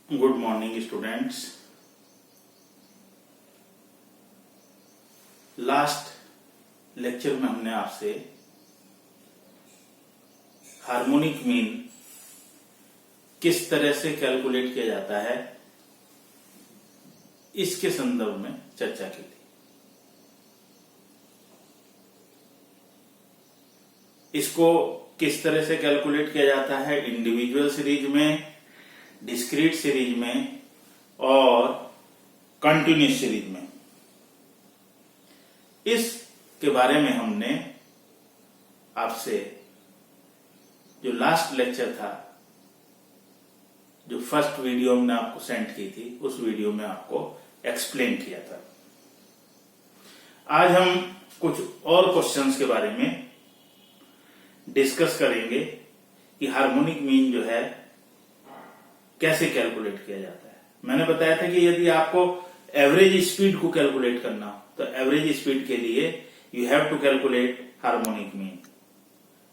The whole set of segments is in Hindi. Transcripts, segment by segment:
Good morning students. Last lecture में हमने आपसे हार्मोनिक मीन किस तरह से कैलकुलेट किया जाता है इसके संदर्भ में चर्चा की थी। इसको किस तरह से कैलकुलेट किया जाता है इंडिविजुअल सीरीज में, डिस्क्रीट सीरीज में और कंटिन्यूस सीरीज में, इसके बारे में हमने आपसे जो लास्ट लेक्चर था, जो फर्स्ट वीडियो हमने आपको सेंड की थी, उस वीडियो में आपको एक्सप्लेन किया था। आज हम कुछ और क्वेश्चंस के बारे में डिस्कस करेंगे कि हार्मोनिक मीन जो है कैसे कैलकुलेट किया जाता है। मैंने बताया था कि यदि आपको एवरेज स्पीड को कैलकुलेट करना हो तो एवरेज स्पीड के लिए you have to calculate harmonic mean.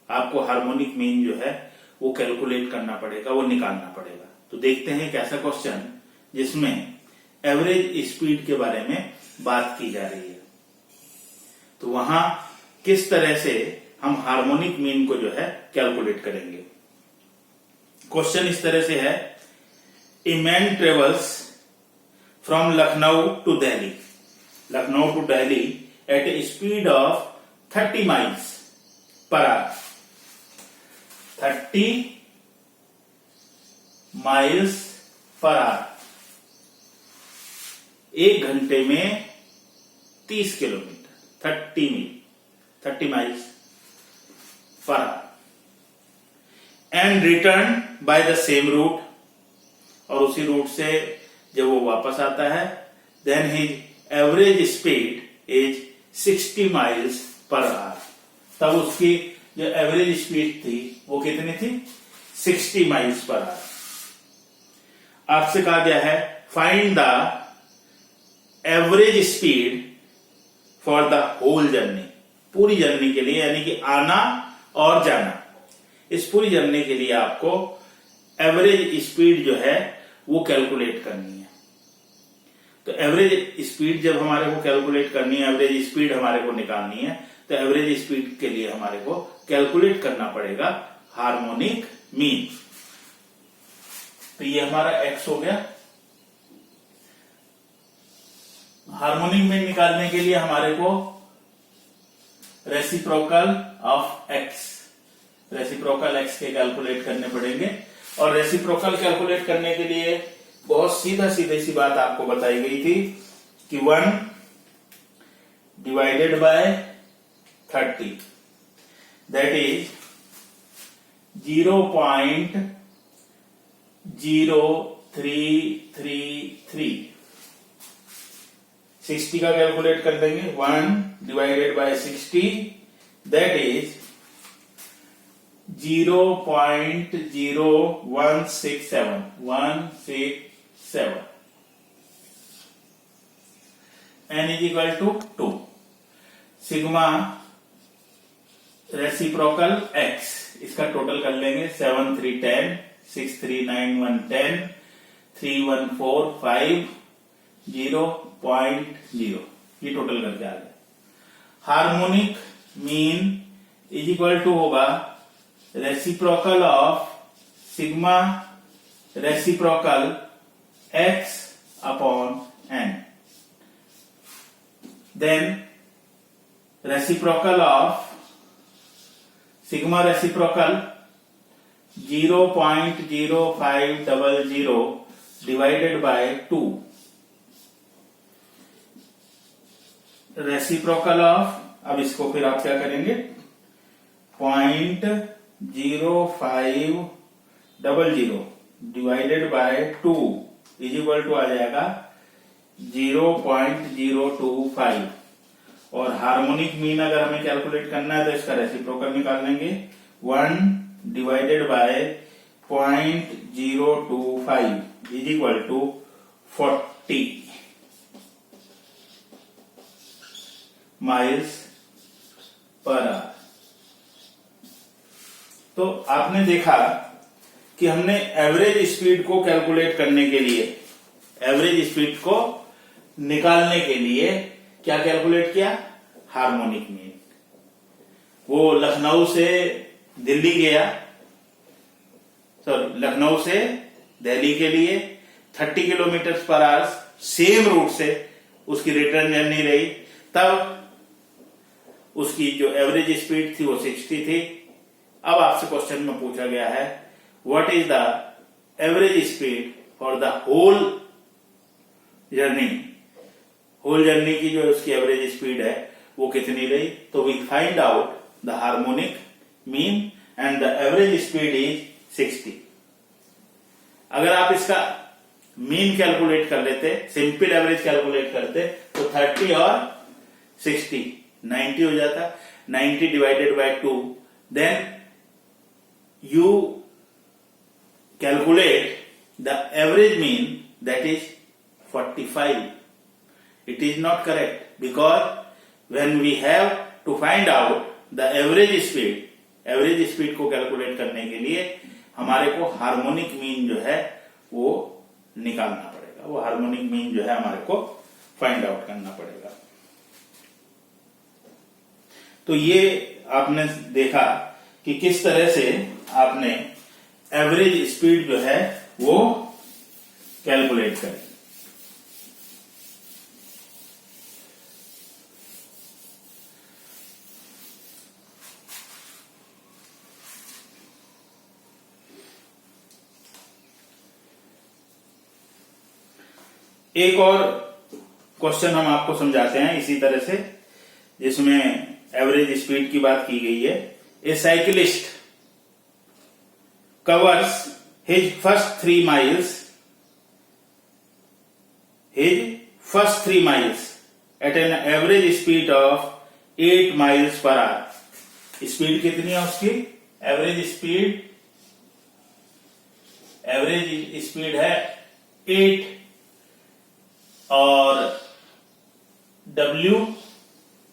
आपको हार्मोनिक मीन जो है वो कैलकुलेट करना पड़ेगा, वो निकालना पड़ेगा। तो देखते हैं एक ऐसा क्वेश्चन जिसमें एवरेज स्पीड के बारे में बात की जा रही है। तो वहां किस तरह से हम हार्मोनिक मीन को जो है कैलकुलेट करेंगे। क्वेश्चन इस तरह से है, a man travels from Lucknow to Delhi, Lucknow to Delhi at a speed of 30 miles per hour, 30 miles per hour, एक घंटे में 30 kilometre, 30 miles per hour, and return by the same route, और उसी रूट से जब वो वापस आता है, then his average speed is 60 miles per hour। तब उसकी जो एवरेज स्पीड थी वो कितनी थी? 60 miles per hour। आपसे कहा गया है find the average speed for the whole journey, पूरी जर्नी के लिए, यानी कि आना और जाना, इस पूरी जर्नी के लिए आपको एवरेज स्पीड जो है वो कैलकुलेट करनी है। तो एवरेज स्पीड जब हमारे को कैलकुलेट करनी है, एवरेज स्पीड हमारे को निकालनी है, तो एवरेज स्पीड के लिए हमारे को कैलकुलेट करना पड़ेगा हार्मोनिक मीन। तो ये हमारा x हो गया। हार्मोनिक मीन निकालने के लिए हमारे को reciprocal of x, reciprocal x के कैलकुलेट करने पड़ेंगे। और रेसिप्रोकल कैलकुलेट करने के लिए बहुत सीधी सी बात आपको बताई गई थी कि 1 डिवाइडेड बाय 30, दैट इज 0.0333। 60 का कैलकुलेट कर देंगे, 1 divided bye 60, that is 0.0167 n is equal to 2। Sigma reciprocal x, इसका टोटल कर लेंगे, 7 3 10, 6 3 9 1 10, 3 1 4 5 0.0, ये टोटल करके आ गया। Harmonic mean is equal to होगा reciprocal of sigma reciprocal x upon n, then reciprocal of sigma reciprocal 0.0500 divided by 2, reciprocal of, अब इसको फिर आप क्या करेंगे, 0.0500 divided by 2 is equal to आ जाएगा 0.025। और हार्मोनिक मीन अगर हमें कैलकुलेट करना है तो इसका रेसिप्रोकल निकाल लेंगे, 1 divided by 0.025 is equal to 40 miles per hour। तो आपने देखा कि हमने एवरेज स्पीड को कैलकुलेट करने के लिए, एवरेज स्पीड को निकालने के लिए क्या कैलकुलेट किया? Harmonic mean. वो लखनऊ से दिल्ली गया, सॉरी लखनऊ से दिल्ली के लिए 30 kilometre per hour same route से उसकी रिटर्न जर्नी रही, तब उसकी जो एवरेज स्पीड थी वो 60 थी। अब आपसे क्वेश्चन में पूछा गया है what is the average speed for the whole journey, whole journey की जो उसकी एवरेज स्पीड है वो कितनी रही? तो we find out the harmonic mean and the average speed is 60। अगर आप इसका मीन कैलकुलेट कर लेते, सिंपल एवरेज कैलकुलेट करते, तो 30 और 60 90 हो जाता। 90 divided by 2, then you calculate the average mean, that is 45. It is not correct because when we have to find out the average speed को कैलकुलेट करने के लिए हमारे को हार्मोनिक मीन जो है वो निकालना पड़ेगा, वो हार्मोनिक मीन जो है हमारे को फाइंड आउट करना पड़ेगा। तो ये आपने देखा कि किस तरह से आपने एवरेज स्पीड जो है वो कैलकुलेट करें। एक और क्वेश्चन हम आपको समझाते हैं इसी तरह से, जिसमें एवरेज स्पीड की बात की गई है। ए cyclist covers his first 3 miles at an average speed of 8 miles per hour। Speed कितनी है उसकी? एवरेज स्पीड है 8 और W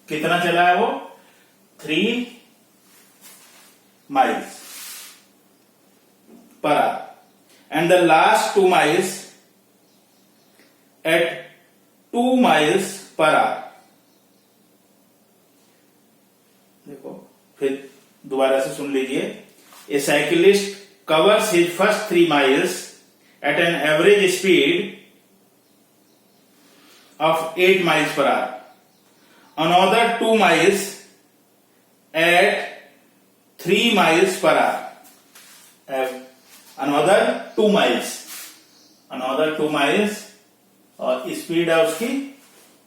कितना चला है वो? 3 miles per hour, and the last 2 miles at 2 miles per hour। देखो फिर दोबारा से सुन लीजिए। A cyclist covers his first 3 miles at an average speed of 8 miles per hour, another 2 miles at 3 miles per hour, another 2 miles और स्पीड है उसकी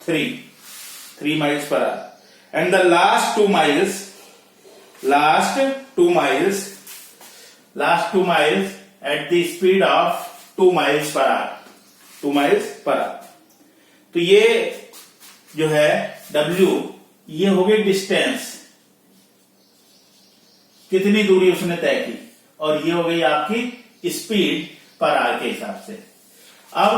3 miles per hour, and the last 2 miles at the speed of 2 miles per hour। तो ये जो है W, ये हो गई डिस्टेंस, कितनी दूरी उसने तय की, और ये हो गई आपकी स्पीड पर आवर के हिसाब से। अब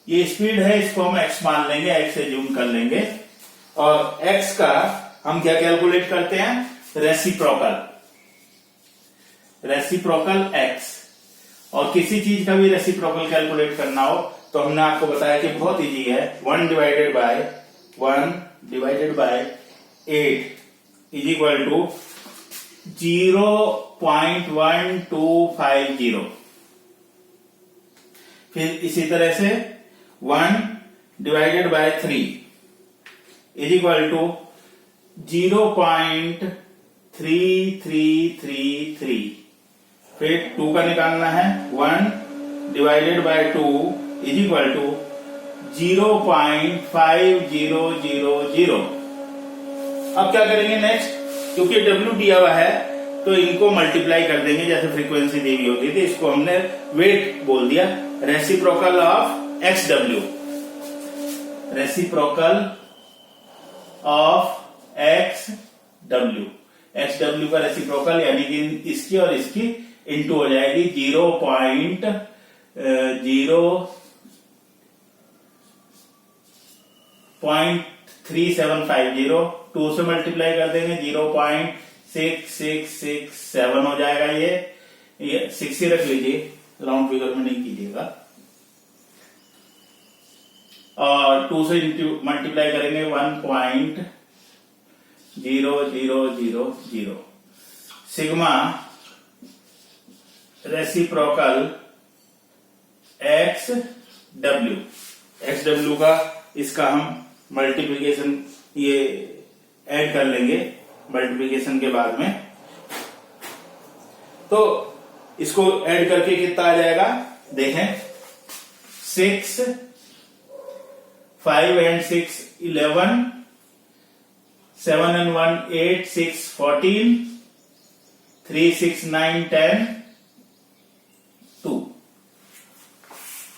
ये स्पीड है, इसको हम x मान लेंगे, x से जूम कर लेंगे, और x का हम क्या कैलकुलेट करते हैं? Reciprocal x। और किसी चीज का भी रेसिप्रोकल कैलकुलेट करना हो तो हमने आपको बताया कि बहुत इजी है। 1 divided by 8 is equal to 0.1250। फिर इसी तरह से 1 divided by 3 is equal to 0.3333। फिर 2 का निकालना है, 1 divided by 2 is equal to 0.5000। अब क्या करेंगे नेक्स्ट? क्योंकि W दिया हुआ है तो इनको मल्टीप्लाई कर देंगे, जैसे फ्रीक्वेंसी दी हुई होती थी, इसको हमने वेट बोल दिया। Reciprocal of XW, reciprocal of XW का रेसिप्रोकल यानी कि इसकी और इसकी इंटू हो जाएगी 0.3750। 2 से मल्टीप्लाई कर देंगे 0.6667 हो जाएगा ये। ये 6 ही रख लीजिए, राउंड फिगर में नहीं कीजिएगा। और 2 से मल्टीप्लाई करेंगे 1.0000। सिग्मा रेसिप्रोकल एक्स डब्ल्यू का इसका हम मल्टीप्लिकेशन ये ऐड कर लेंगे मल्टीप्लिकेशन के बाद में। तो इसको ऐड करके कितना आ जाएगा देखें, 6 5 and 6 11, 7 and 1 8, 6 14, 3 6 9 10 2।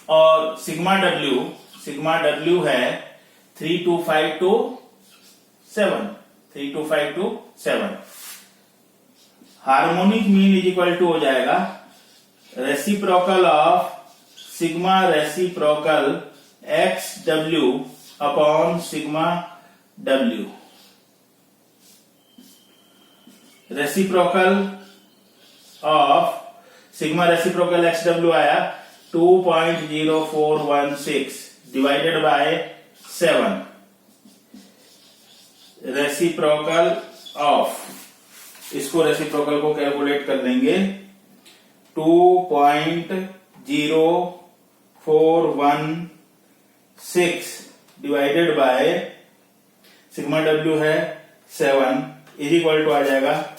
और सिग्मा डब्ल्यू है 3252 7। Harmonic mean is equal to हो जाएगा reciprocal of sigma reciprocal x W upon sigma W. Reciprocal of sigma reciprocal x W आया 2.0416 डिवाइडेड बाय 7। रेसिप्रोकल ऑफ, इसको रेसिप्रोकल को कैलकुलेट कर लेंगे 2.0416 डिवाइडेड बाय सिग्मा डब्ल्यू है 7 इज इक्वल टू आ जाएगा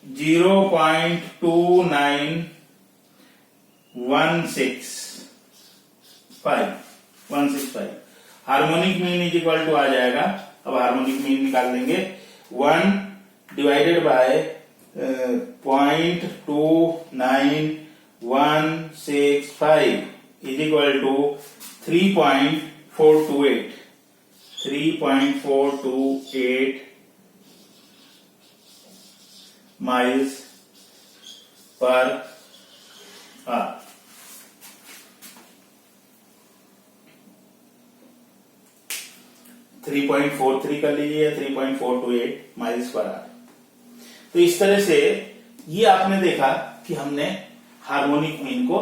0.29165। Harmonic mean is equal to आ जाएगा, अब हार्मोनिक मीन निकाल लेंगे 1 divided by 0.29165 is equal to 3.428 miles per hour. 3.43 कर लीजिए, 3.428 माइल्स पर आवर। तो इस तरह से ये आपने देखा कि हमने हार्मोनिक मीन को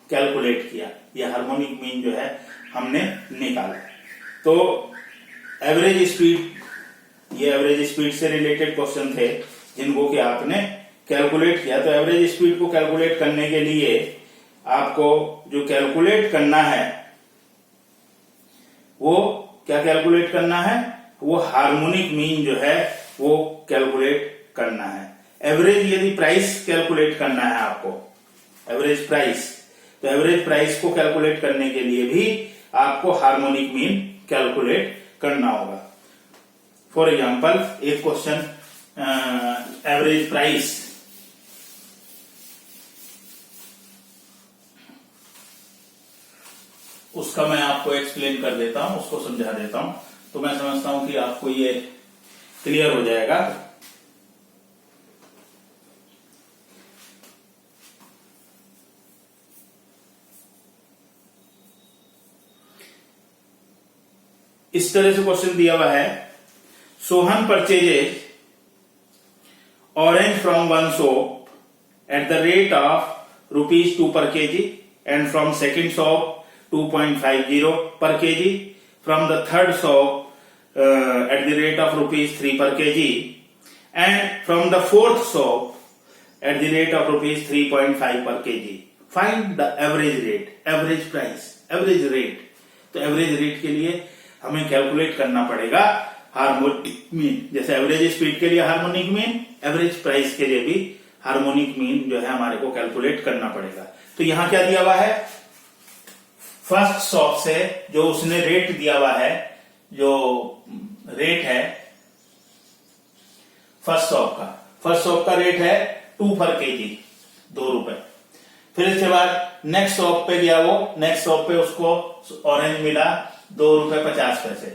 कैलकुलेट किया, ये हार्मोनिक मीन जो है हमने निकाला। तो एवरेज स्पीड, ये एवरेज स्पीड से रिलेटेड क्वेश्चन थे जिनको कि आपने कैलकुलेट किया। तो एवरेज स्पीड को कैलकुलेट करने के लिए आपको जो कैलकुलेट करना है वो क्या कैलकुलेट करना है, वो हार्मोनिक मीन जो है वो कैलकुलेट करना है। एवरेज यदि प्राइस कैलकुलेट करना है आपको, एवरेज प्राइस, तो एवरेज प्राइस को कैलकुलेट करने के लिए भी आपको हार्मोनिक मीन कैलकुलेट करना होगा। फॉर एग्जांपल एक क्वेश्चन एवरेज प्राइस, उसका मैं आपको एक्सप्लेन कर देता हूं, उसको समझा देता हूं, तो मैं समझता हूं कि आपको ये क्लियर हो जाएगा। इस तरह से क्वेश्चन दिया हुआ है, Sohan purchases orange from one shop at the rate of ₹2 per kg and from second shop 2.50 per kg, from the third shop at the rate of ₹3 per kg and from the fourth shop at the rate of ₹3.5 per kg. Find the average rate, average price, average rate. तो एवरेज रेट के लिए हमें कैलकुलेट करना पड़ेगा हार्मोनिक मीन। जैसे एवरेज स्पीड के लिए हार्मोनिक मीन, एवरेज प्राइस के लिए भी हार्मोनिक मीन जो है हमारे को कैलकुलेट करना पड़ेगा। तो यहां क्या दिया हुआ है, फर्स्ट शॉप से जो उसने रेट दिया हुआ है, जो रेट है फर्स्ट शॉप का रेट है 2 per kg, ₹2। फिर इसके बाद नेक्स्ट शॉप पे गया, वो नेक्स्ट शॉप पे उसको ऑरेंज मिला ₹2.50,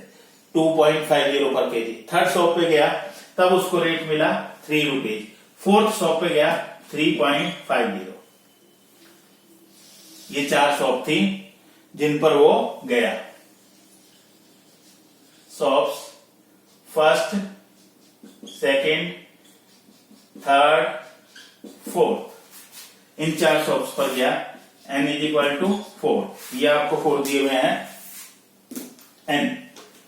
2.50 per kg। थर्ड शॉप पे गया तब उसको रेट मिला ₹3। फोर्थ शॉप पे गया 3.50। ये 4 शॉप थी जिन पर वो गया। Shops first, second, third, fourth, इन 4 शॉप्स पर गया, n इज इक्वल टू 4, ये आपको 4 दिए हुए हैं, n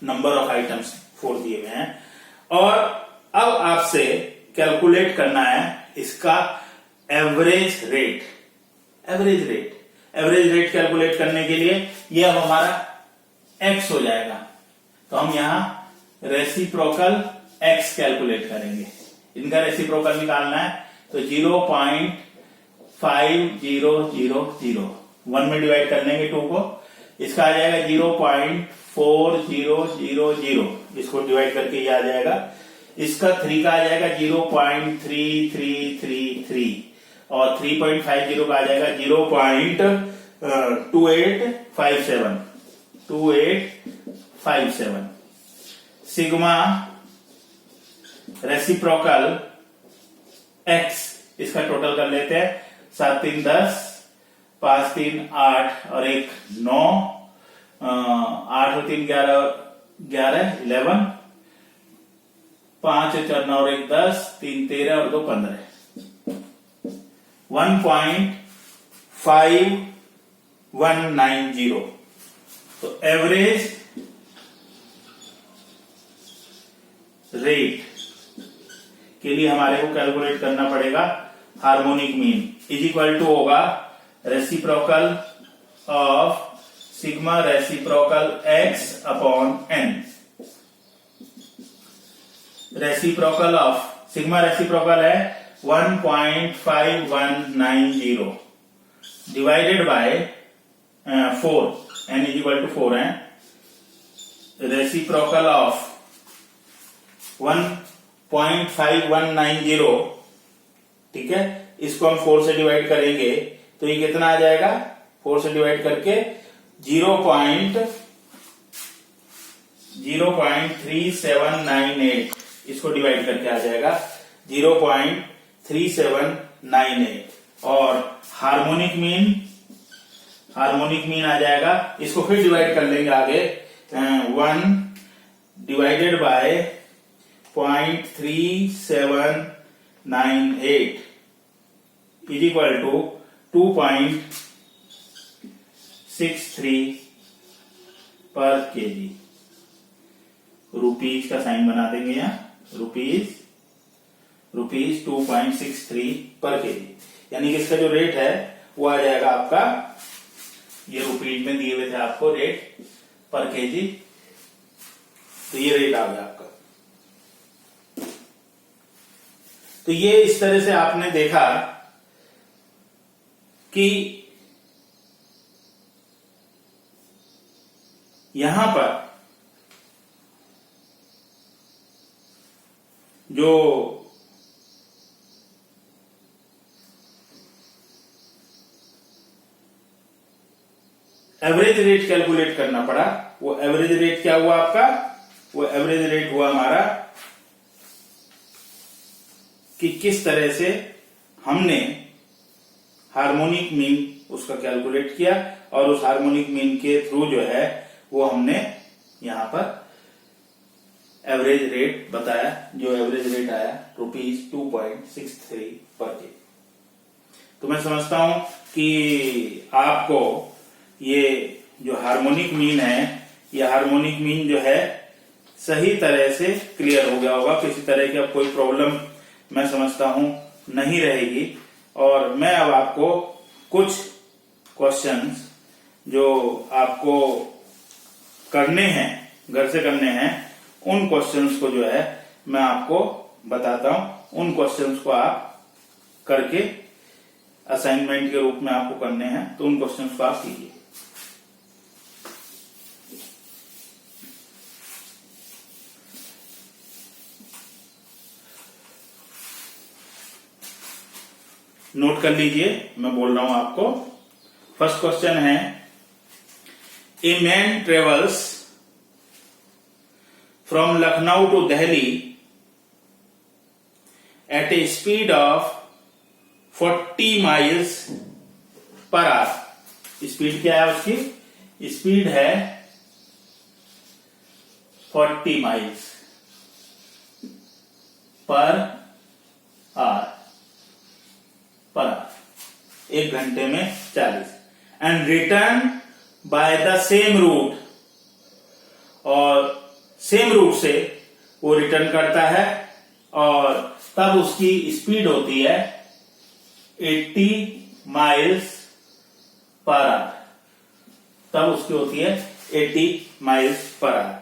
नंबर ऑफ आइटम्स 4 दिए हुए हैं, और अब आपसे कैलकुलेट करना है इसका average rate. Average rate calculate करने के लिए ये अब हमारा x हो जाएगा, तो हम यहां रेसिप्रोकल x कैलकुलेट करेंगे। इनका रेसिप्रोकल निकालना है, तो 0.5000 1 में डिवाइड कर लेंगे 2 को, इसका आ जाएगा 0.4000, इसको डिवाइड करके ये आ जाएगा। इसका 3 का आ जाएगा 0.3333, और 3.50 का आ जाएगा 0.2857। सिग्मा रेसिप्रोकल x, इसका टोटल कर लेते हैं, 7 3 10, 5 3 8 और 1 9, 8 और 3 11 11, 5 4 9 और 1 10, 3 13 और 2 15, 1.5190। तो एवरेज रेट के लिए हमारे को कैलकुलेट करना पड़ेगा harmonic mean is equal to होगा reciprocal of sigma reciprocal x upon n। Reciprocal of sigma reciprocal है 1.5190 divided by 4, n is equal to 4 है। रेसिप्रोकल ऑफ 1.5190, ठीक है, इसको हम 4 से डिवाइड करेंगे तो ये कितना आ जाएगा, 4 से डिवाइड करके 0.3798, इसको डिवाइड करके आ जाएगा 0.3798। और हार्मोनिक मीन आ जाएगा, इसको फिर डिवाइड कर लेंगे आगे, 1 divided by 0.3798 is equal to 2.63 per KG. Rupees का साइन बना देंगे यहाँ, रुपीज 2.63 पर केजी, यानी कि इसका जो रेट है वो आ जाएगा आपका, ये रुपीज में दिए हुए थे आपको रेट पर केजी, तो ये रेट आ गया आपका। तो ये इस तरह से आपने देखा कि यहां पर जो एवरेज रेट कैलकुलेट करना पड़ा, वो एवरेज रेट क्या हुआ आपका, वो एवरेज रेट हुआ हमारा कि किस तरह से हमने हार्मोनिक मीन उसका कैलकुलेट किया, और उस हार्मोनिक मीन के थ्रू जो है वो हमने यहां पर एवरेज रेट बताया, जो एवरेज रेट आया ₹2.63 पर के। तो मैं समझता हूं कि आपको ये जो हार्मोनिक मीन है, ये हार्मोनिक मीन जो है सही तरह से क्लियर हो गया होगा, किसी तरह की अब कोई प्रॉब्लम मैं समझता हूं नहीं रहेगी। और मैं अब आपको कुछ क्वेश्चंस जो आपको करने हैं, घर से करने हैं, उन क्वेश्चंस को जो है मैं आपको बताता हूं, उन क्वेश्चंस को आप करके असाइनमेंट के रूप में आपको करने हैं, तो उन क्वेश्चंस को आप कीजिए। नोट कर लीजिए, मैं बोल रहा हूं आपको। फर्स्ट क्वेश्चन है, a man travels from Lucknow to Delhi at a speed of 40 miles per hour. Speed क्या है उसकी, स्पीड है 40 माइल्स पर आवर। 1 घंटे में 40, and return by the same route, और सेम रूट से वो रिटर्न करता है, और तब उसकी स्पीड होती है 80 माइल्स पर आवर, तब उसकी होती है 80 माइल्स पर आवर।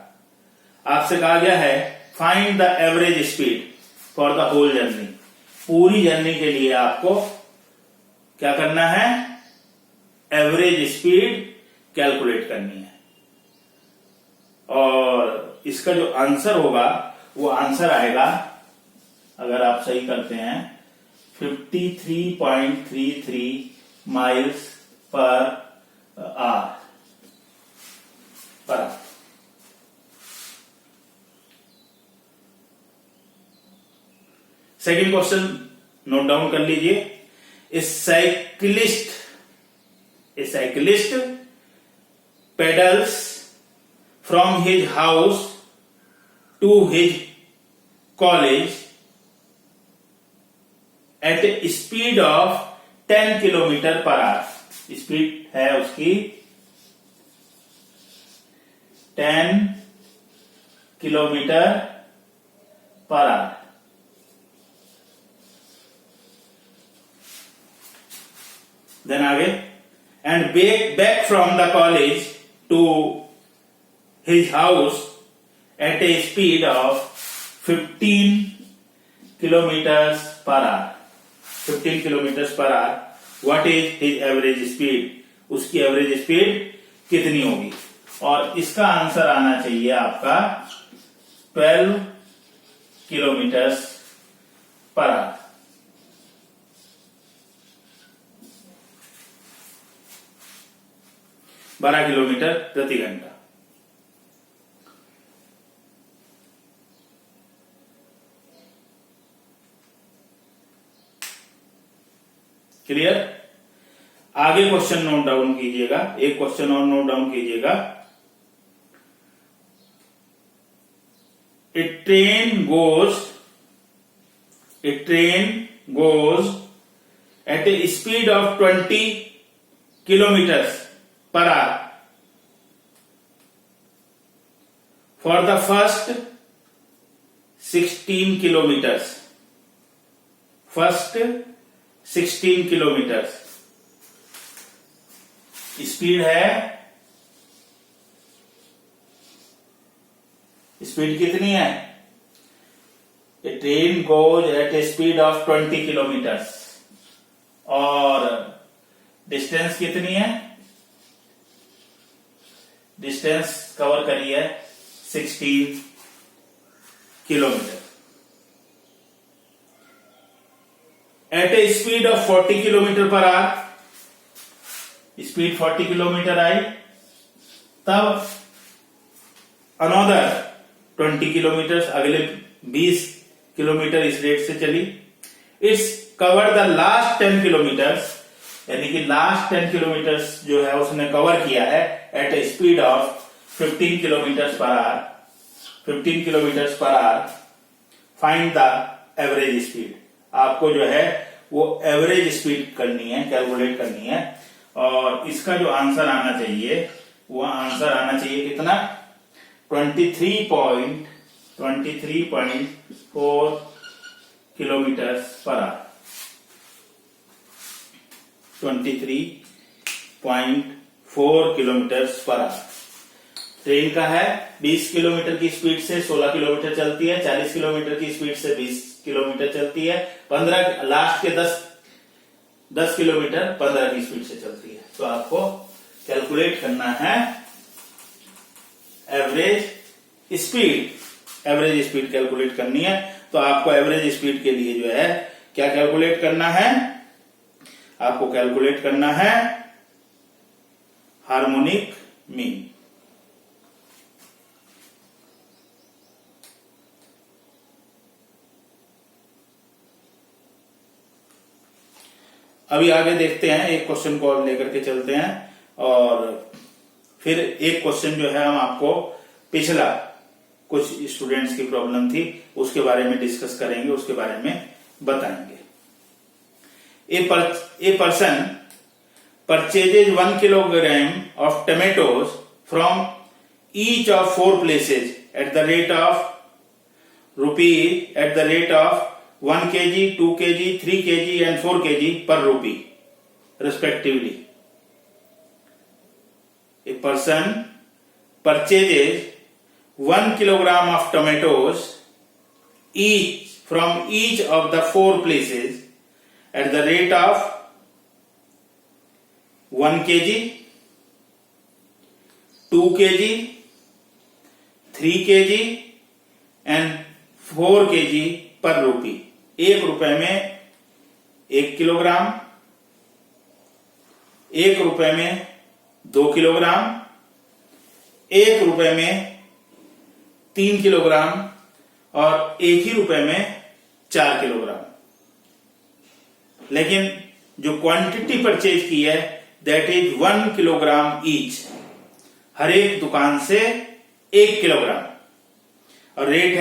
आपसे कहा गया है find the average speed for the whole journey. पूरी जर्नी के लिए आपको क्या करना है, एवरेज स्पीड कैलकुलेट करनी है, और इसका जो आंसर होगा वो आंसर आएगा, अगर आप सही करते हैं, 53.33 माइल्स पर आवर पर। सेकेंड क्वेश्चन नोट डाउन कर लीजिए। A cyclist pedals from his house to his college at a speed of 10 kilometre per hour. Speed है उसकी 10 किलोमीटर पर आवर। देन आगे, and back from the college to his house at a speed of 15 kilometers per hour. 15 kilometers per hour. What is his average speed? उसकी एवरेज स्पीड कितनी होगी? और इसका आंसर आना चाहिए आपका 12 किलोमीटर्स पर आवर। बारह किलोमीटर प्रति घंटा। क्लियर? आगे क्वेश्चन नोट डाउन कीजिएगा, एक क्वेश्चन और नोट डाउन कीजिएगा। A train goes at a speed of 20 kilometres per hour for the first 16 kilometers. First 16 kilometers speed है, स्पीड कितनी है? A train goes at a speed of 20 kilometres, और डिस्टेंस कितनी है? डिस्टेंस कवर करी है 16 kilometre. At a speed of 40 kilometre per hour, speed 40 kilometre आई, तब अनदर 20 किलोमीटर, अगले 20 किलोमीटर इस रेट से चली। Its cover the last 10 kilometres, यानी कि लास्ट 10 किलोमीटर्स जो है उसने कवर किया है at a speed of 15 kilometre per hour. 15 kilometre per hour. Find the average speed. आपको जो है वो एवरेज स्पीड करनी है, कैलकुलेट करनी है, और इसका जो आंसर आना चाहिए वो आंसर आना चाहिए कितना? 23.4 kilometre per our. 23.4 kilometre per our. Train का है 20 किलोमीटर की स्पीड से 16 किलोमीटर चलती है, 40 किलोमीटर की स्पीड से 20 किलोमीटर चलती है, 15 लास्ट के 10 किलोमीटर 15 की स्पीड से चलती है। तो आपको कैलकुलेट करना है average speed. Average speed calculate करनी है, तो आपको एवरेज स्पीड के लिए जो है क्या कैलकुलेट करना है? आपको कैलकुलेट करना है हार्मोनिक मीन। अभी आगे देखते हैं, एक क्वेश्चन को और लेकर के चलते हैं, और फिर एक क्वेश्चन जो है हम आपको पिछला कुछ स्टूडेंट्स की प्रॉब्लम थी उसके बारे में डिस्कस करेंगे, उसके बारे में बताएंगे। A person purchases 1 kilogram of tomatoes from each of 4 places at the rate of 1 kg, 2 kg, 3 kg and 4 kg per rupee respectively. A person purchases 1 kilogram of tomatoes from each of the 4 places at the rate of 1 kg, 2 kg, 3 kg and 4 kg पर रूपी. 1 रुपए में 1 किलोग्राम, 1 रुपए में 2 किलोग्राम, 1 रुपए में 3 किलोग्राम और 1 ही रुपए में 4 किलोग्राम. लेकिन जो क्वांटिटी परचेज की है दैट इज 1 किलोग्राम ईच. हर एक दुकान से 1 किलोग्राम. और रेट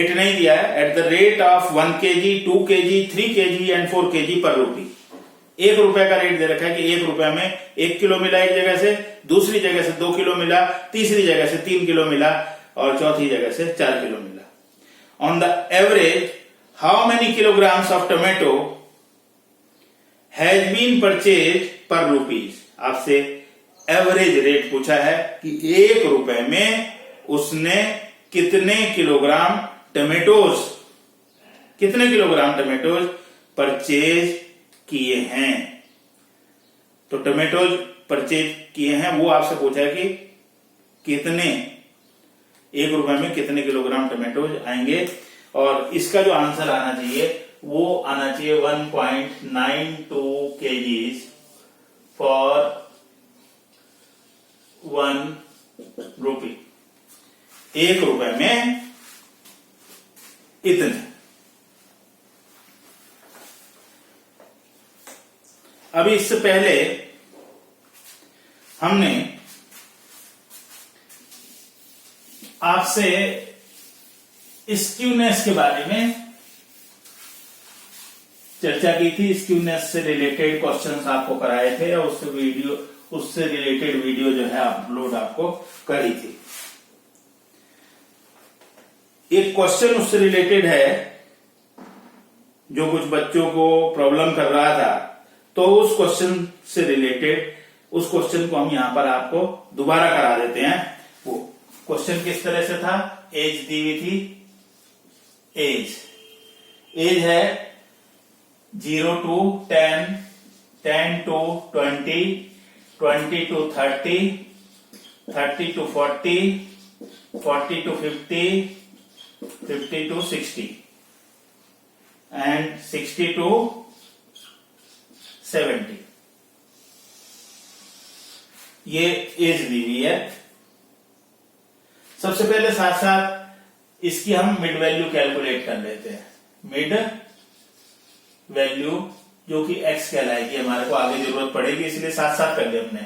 नहीं दिया है. At the rate of 1 kg, 2 kg, 3 kg and 4 kg पर रूपी. 1 रुपए का रेट दे रखा है कि 1 रुपए में 1 किलो मिला, एक जगह से दूसरी जगह से 2 किलो मिला, तीसरी जगह से 3 किलो मिला और चौथी जगह से 4 किलो मिला. On the average how many kilograms of tomato has been purchase per rupees. आपसे एवरेज रेट पूछा है कि 1 रुपए में उसने कितने किलोग्राम टमेटोज परचेज किए हैं. तो टमेटोज परचेज किए हैं वो आपसे पूछा है कि कितने, 1 रुपए में कितने किलोग्राम टमेटोज आएंगे. और इसका जो आंसर आना चाहिए वो आना चाहिए 1.92 kgs फॉर 1 रुपी. 1 रुपए में इतने. अभी इससे पहले हमने आपसे स्क्यूनेस के बारे में चर्चा की थी. स्क्यूनेस से रिलेटेड क्वेश्चंस आपको कराए थे और उससे रिलेटेड वीडियो जो है अपलोड आपको करी थी. एक क्वेश्चन उससे रिलेटेड है जो कुछ बच्चों को प्रॉब्लम कर रहा था. तो उस क्वेश्चन से रिलेटेड उस क्वेश्चन को हम यहां पर आपको दोबारा करा देते हैं. वो क्वेश्चन किस तरह से था. एज दी हुई थी. एज है 0 to 10, 10 to 20, 20 to 30, 30 to 40, 40 to 50, 50 to 60 and 60 to 70. ये एज दी हुई है. सबसे पहले साथ साथ इसकी हम मिड वैल्यू कैलकुलेट कर लेते हैं. मिड वैल्यू जो कि x कहलाएगी, हमारे को आगे जरूरत पड़ेगी इसलिए साथ साथ कर लिया हमने.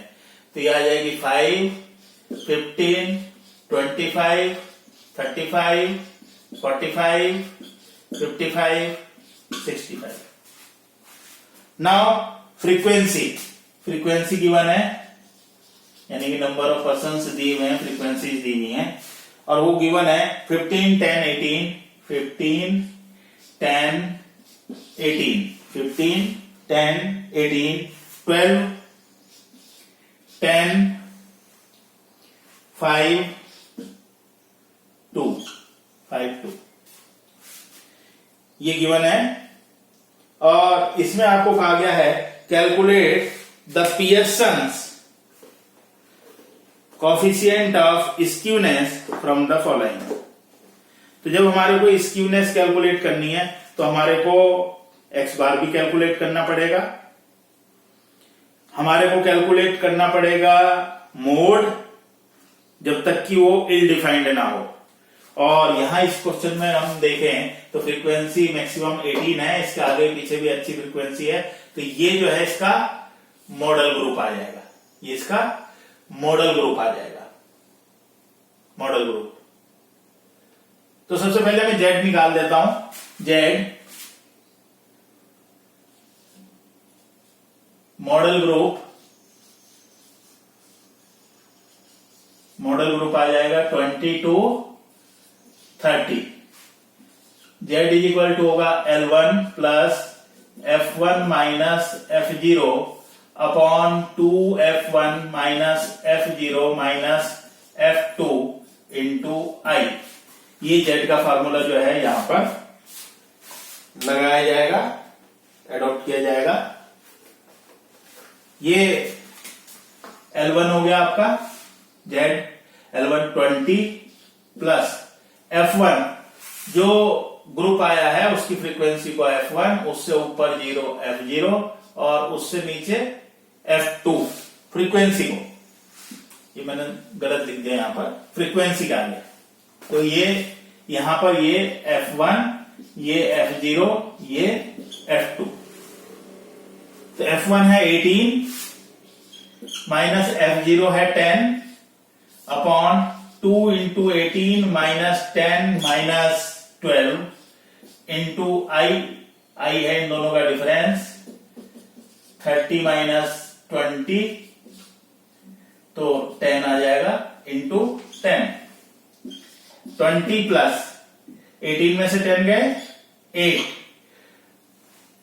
तो ये आ जाएगी 5, 15, 25, 35, 45, 55, 65. नाउ फ्रीक्वेंसी गिवन है, यानी कि नंबर ऑफ पर्सन्स दिए हुए हैं, फ्रीक्वेंसी दी हुई है और वो गिवन है 15, 10, 18, 15, 10, 18, 15, 10, 18, 12, 10, 5, 2, 5, 2 ये गिवन है. और इसमें आपको कहा गया है calculate the Pearson's coefficient of skewness from the following. तो जब हमारे को स्क्यूनेस कैलकुलेट करनी है तो हमारे को एक्स बार भी कैलकुलेट करना पड़ेगा. हमारे को कैलकुलेट करना पड़ेगा मोड जब तक कि वो इल डिफाइंड ना हो. और यहां इस क्वेश्चन में हम देखें तो फ्रीक्वेंसी मैक्सिमम 18 है. इसके आगे पीछे भी अच्छी फ्रीक्वेंसी है. तो ये जो है इसका मॉडल ग्रुप आ जाएगा. ये इसका मॉडल ग्रुप आ जाएगा. Model group. तो सबसे पहले मैं जेड निकाल देता हूं. जेड मॉडल ग्रुप आ जाएगा 20 to 30। Z is equal to होगा L1 plus F1 minus F0 upon 2F1 minus F0 minus F2 into I। ये Z का फार्मूला जो है यहां पर लगाया जाएगा, एडॉप्ट किया जाएगा। ये L1 हो गया आपका Z, L1 20 प्लस F1 जो ग्रुप आया है उसकी फ्रीक्वेंसी को F1, उससे ऊपर 0 F0 और उससे नीचे F2 फ्रीक्वेंसी को, ये मैंने गलत लिख दिया यहां पर, फ्रीक्वेंसी का आगे। तो ये यहां पर ये F1, ये F0, ये F2। तो F1 है 18 माइनस F0 है 10 upon 2 into 18 minus 10 minus 12 into I है इन दोनों का डिफरेंस 30 माइनस 20, तो 10 आ जाएगा इंटू 10। 20 प्लस 18 में से 10 गए 8,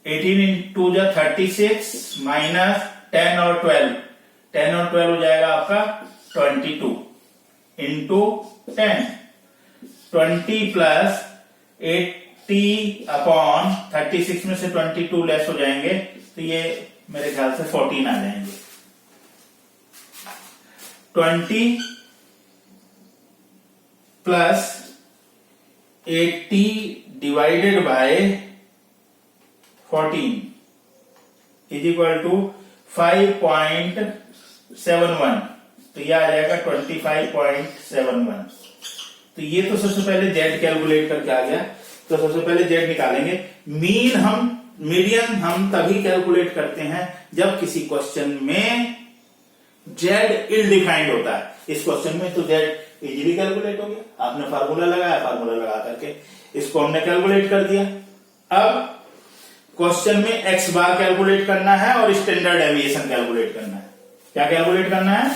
18 इंटू जा 36 माइनस 10 और 12, 10 और 12 हो जाएगा आपका 22 इंटू 10। 20 प्लस 80 अपॉन 36 में से 22 लेस हो जाएंगे, तो ये मेरे ख्याल से 14 आ जाएंगे। 20 plus 80 divided by 14 is equal to 5.71, तो ये आ जाएगा 25.71। तो ये तो सबसे पहले Z कैलकुलेट करके आ गया, तो सबसे पहले Z निकालेंगे। मीडियन हम तभी कैलकुलेट करते हैं जब किसी क्वेश्चन में Z इल डिफाइंड होता है। इस क्वेश्चन में तो Z इजीली कैलकुलेट हो गया, आपने फार्मूला लगाया, फार्मूला लगा करके इसको हमने कैलकुलेट कर दिया। अब क्वेश्चन में x बार कैलकुलेट करना है और स्टैंडर्ड डेविएशन कैलकुलेट करना है। क्या कैलकुलेट करना है?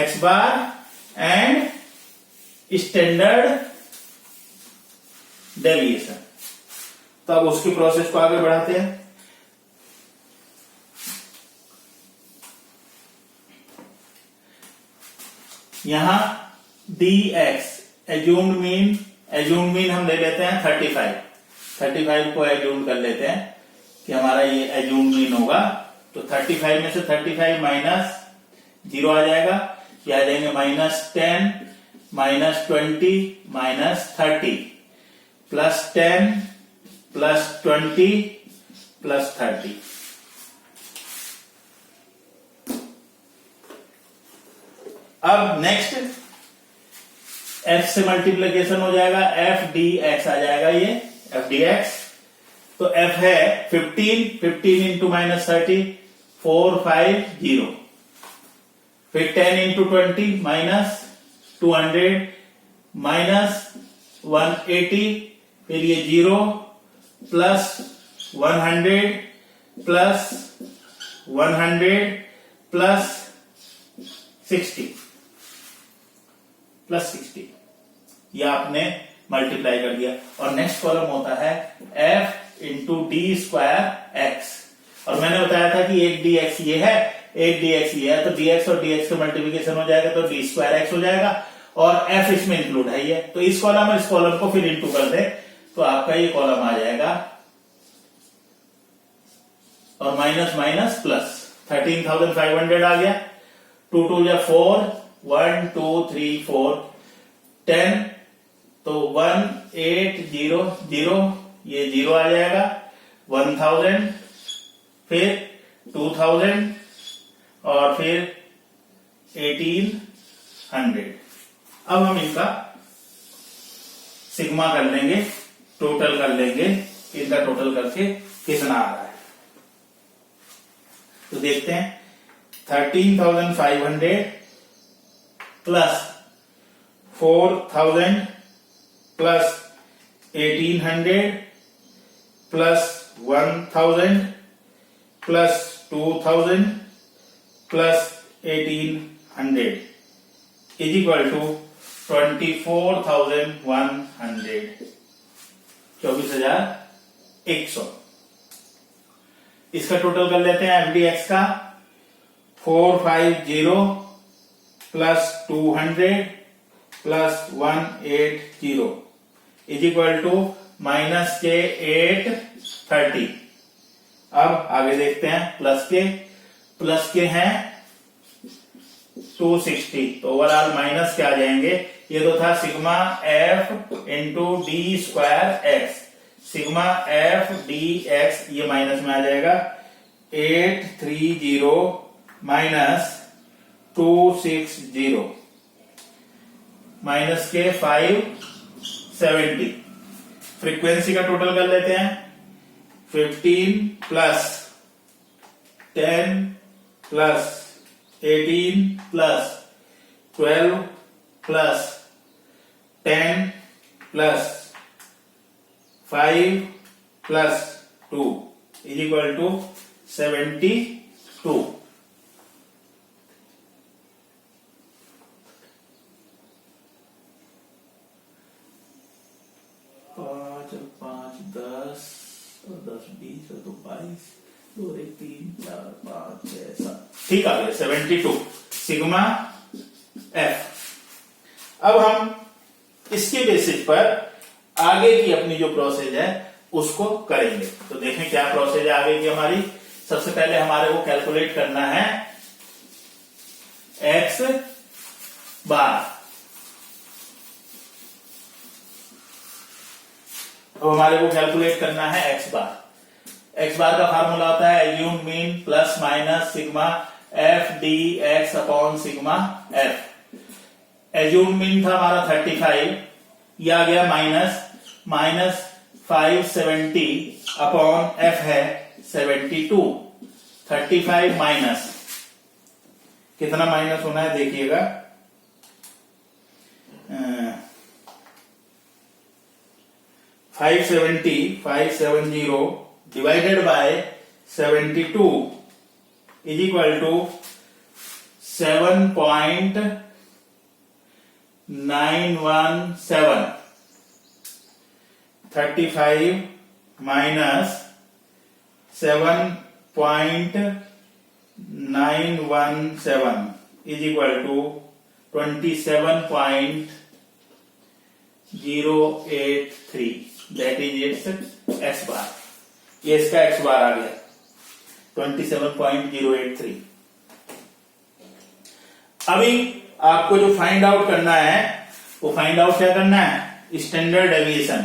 x bar and standard deviation. तो अब उसकी प्रोसेस को आगे बढ़ाते हैं। यहां dx एज्यूम्ड मीन हम ले लेते हैं 35 को एज्यूम कर लेते हैं कि हमारा ये एज्यूम्ड मीन होगा। तो 35 में से 35 माइनस 0 आ जाएगा, ये आ जाएंगे -10 -20 -30 प्लस 10 प्लस 20 प्लस 30। अब नेक्स्ट f से मल्टीप्लीकेशन हो जाएगा, f dx आ जाएगा, ये f dx। तो f है 15 इंटू -30 4 5 0, फिर 10 इंटू 20 माइनस 200 माइनस 180, फिर ये 0 प्लस 100 प्लस 100 प्लस 60 प्लस 60, यह आपने मल्टीप्लाई कर दिया। और नेक्स्ट कॉलम होता है f into d square x. और मैंने बताया था कि एक dx ये है, एक dx ये है, तो dx और dx का मल्टीप्लिकेशन हो जाएगा तो डी स्क्वायर एक्स हो जाएगा, और f इसमें इंक्लूड है ये। तो इस कॉलम और इस कॉलम को फिर इंटू कर दे तो आपका ये कॉलम आ जाएगा, और माइनस माइनस प्लस 13,500 आ गया। 2 2 या 4, 1 2 3 4 10, तो 1 8 0 0, ये 0 आ जाएगा। 1000, फिर 2000 और फिर 1800। अब हम इनका सिग्मा कर लेंगे, टोटल कर लेंगे, इनका टोटल करके कितना आ रहा है। तो देखते हैं 13,500 plus 4,000 plus 1,800 plus 1,000 plus 2000 plus 1800 is equal to 24,100, 24,100। इसका टोटल कर लेते हैं FDX का। 450 plus 200 plus 180 is equal to minus के 830। अब आगे देखते हैं प्लस के हैं 260, तो ओवरऑल माइनस के आ जाएंगे। ये तो था sigma f into d square x, sigma f d x, ये माइनस में आ जाएगा। 830 माइनस 260 माइनस के 570। फ्रीक्वेंसी का टोटल कर लेते हैं। 15 plus 10 plus 18 plus 12 plus 10 plus 5 plus 2 is equal to 72। पांच और 5 10 और 10 20 और 2 22, 2 1 3 4 5 6 7, ठीक आ गया 72 सिग्मा एफ। अब हम इसके बेसिस पर आगे की अपनी जो प्रोसेस है उसको करेंगे। तो देखें क्या प्रोसेस है आगे की हमारी। सबसे पहले हमारे को कैलकुलेट करना है एक्स बार। अब हमारे को कैलकुलेट करना है एक्स बार। एक्स बार का फार्मूला होता है assume mean plus minus sigma f d x upon sigma F. Assume mean था हमारा 35, ये आ गया माइनस 570 अपॉन एफ है 72। 35 माइनस, कितना माइनस होना है देखिएगा, 570 divided by 72 is equal to 7.917। 35 minus 7.917 is equal to 27.083, that is its x bar. ये इसका एक्स बार आ गया 27.083। अभी आपको जो फाइंड आउट करना है वो फाइंड आउट क्या करना है, स्टैंडर्ड डेविएशन।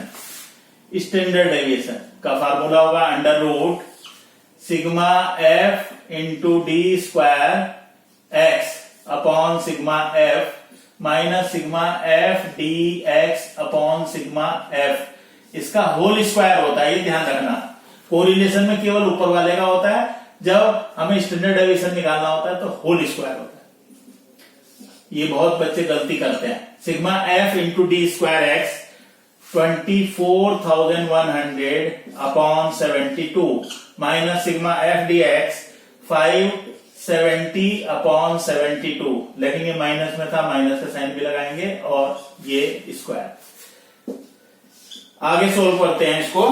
स्टैंडर्ड डेविएशन का फार्मूला होगा under root sigma f into d square x upon sigma f minus sigma f d x upon sigma f. इसका होल स्क्वायर होता है, ये ध्यान रखना। कोरिलेशन में केवल ऊपर वाले का होता है, जब हमें स्टैंडर्ड डेविएशन निकालना होता है तो होल स्क्वायर होता है। ये बहुत बच्चे गलती करते हैं। Sigma f into d square x 24,100 upon 72 minus sigma f d x 570 upon 72, लेकिन ये माइनस में था, माइनस का साइन भी लगाएंगे और ये स्क्वायर। आगे सोल्व करते हैं इसको।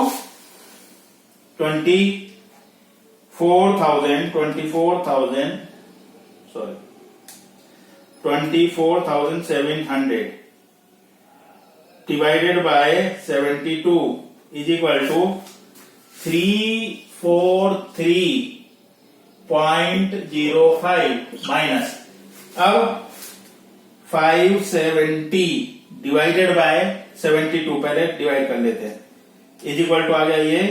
24,700 divided by 72 is equal to 343.05 minus, अब 570 डिवाइडेड बाय 72, पहले डिवाइड कर लेते हैं, इज इक्वल टू आ गया ये,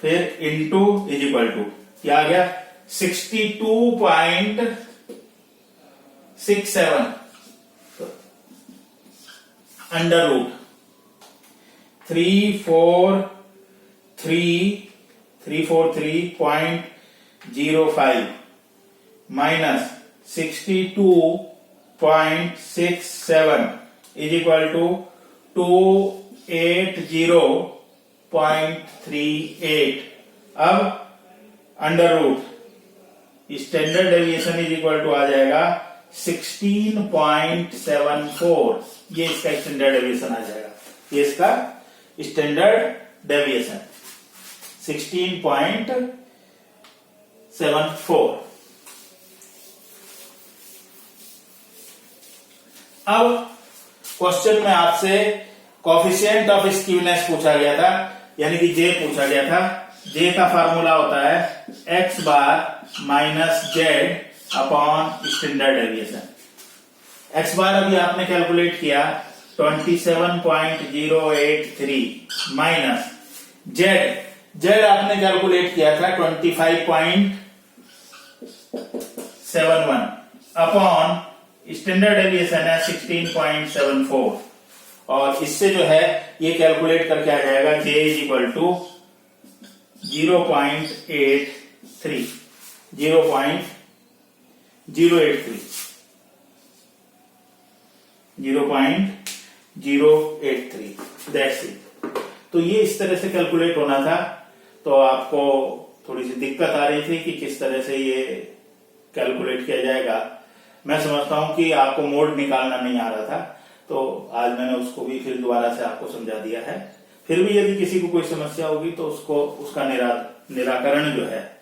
फिर इंटू इज इक्वल टू क्या आ गया 62.67 under root 343.05 minus 62.67 is equal to 280.38। अब under root standard deviation is equal to आ जाएगा 16.74। ये इसका स्टैंडर्ड डेविएशन आ जाएगा, ये इसका स्टैंडर्ड डेविएशन 16.74। अब क्वेश्चन में आपसे कोफिशिएंट ऑफ स्क्यूनेस पूछा गया था, यानी कि जे पूछा गया था। जे का फार्मूला होता है x bar minus z upon standard deviation. X bar अभी आपने कैलकुलेट किया 27.083 माइनस जेड आपने कैलकुलेट किया था 25.71 अपॉन स्टैंडर्ड डेविएशन है 16.74, और इससे जो है ये कैलकुलेट करके आ जाएगा j is equal to 0.083 that's it. तो ये इस तरह से कैलकुलेट होना था। तो आपको थोड़ी सी दिक्कत आ रही थी कि किस तरह से ये कैलकुलेट किया जाएगा। मैं समझता हूं कि आपको मोड निकालना नहीं आ रहा था, तो आज मैंने उसको भी फिर दोबारा से आपको समझा दिया है। फिर भी यदि किसी को कोई समस्या होगी तो उसका निराकरण जो है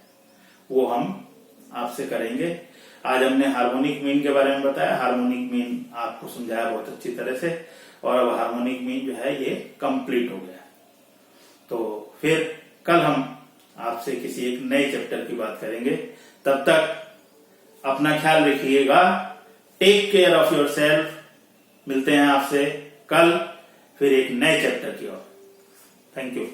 वो हम आपसे करेंगे। आज हमने हार्मोनिक मीन के बारे में बताया, हार्मोनिक मीन आपको समझाया बहुत अच्छी तरह से, और अब हार्मोनिक मीन जो है ये कंप्लीट हो गया। तो फिर कल हम आपसे किसी एक नए चैप्टर की बात करेंगे। तब तक अपना ख्याल रखिएगा, take care of yourself. मिलते हैं आपसे कल फिर एक नए चैप्टर की ओर। Thank you.